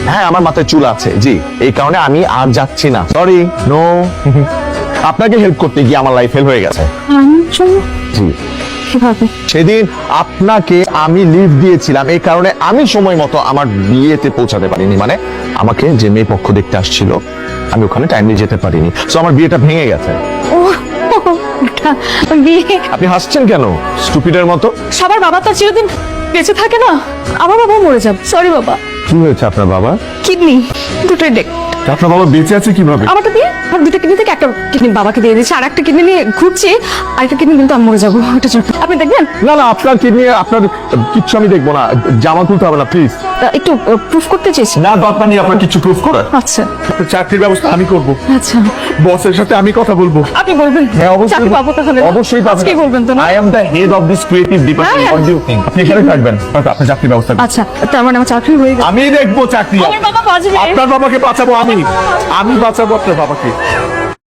হ্যাঁ আমার মাথায় চুল আছে জি, এই কারণে আমি আর যাচ্ছি না, সরি নো। আপনাকে হেল্প করতে গিয়ে আমার লাইফ ফেল হয়ে গেছে। জি কিভাবে? সেদিন আপনাকে আমি লিভ দিয়েছিলাম, এই কারণে আমি সময় মতো আমার বিয়েতে পৌঁছাতে পারিনি, মানে আমাকে যে মেয়ে পক্ষ দেখতে আসছিল আমি ওখানে টাইমলি যেতে পারিনি, সো আমার বিয়েটা ভেঙে গেছে। ও ওটা বিয়ে। আপনি হাসছেন কেন স্টুপিডের মতো? সবার বাবা তো আর চিরদিন বেঁচে থাকে না, আমার বাবা মরে যাবে। সরি বাবা। কি হয়েছে আপনার বাবা? কিডনি দুটোই ডেক। আপনার বাবা বেঁচে আছে কিভাবে? আমারটা দিয়ে আমার দুটো কিডনি থেকে একটা কিডনি বাবাকে দিয়ে দিয়েছি, আর একটা কিডনি নিয়ে ঘুরছি, আরেকটা কিডনি কিন্তু আমি মরে যাবো, ওটা ছোট। আপনি দেখবেন? না না আপনার কিডনি আপনার কিচ্ছু আমি দেখবো না, জামা তুলতে হবে না প্লিজ। একটু প্রুফ করতে চেয়েছি। না দরকার নেই আপনার কিছু প্রুফ করার। আচ্ছা চাকরির ব্যবস্থা আমি করব, আচ্ছা বসের সাথে আমি কথা বলবো। আপনি বলবেন? হ্যাঁ অবশ্যই চাকরি পাবো তাহলে? অবশ্যই পাবেন। আজকেই বলবেন তো না? I am the head of this creative department, হ্যাঁ। What do you think? আপনি এখানে থাকবেন, আপনি চাকরির ব্যবস্থা করুন। আচ্ছা তার মানে আমার চাকরি হয়ে গেছে। আমি দেখবো চাকরি, আমার বাবা বাঁচবে। আপনার বাবাকে বাঁচাবো আমি বাঁচাবো আপনার বাবাকে।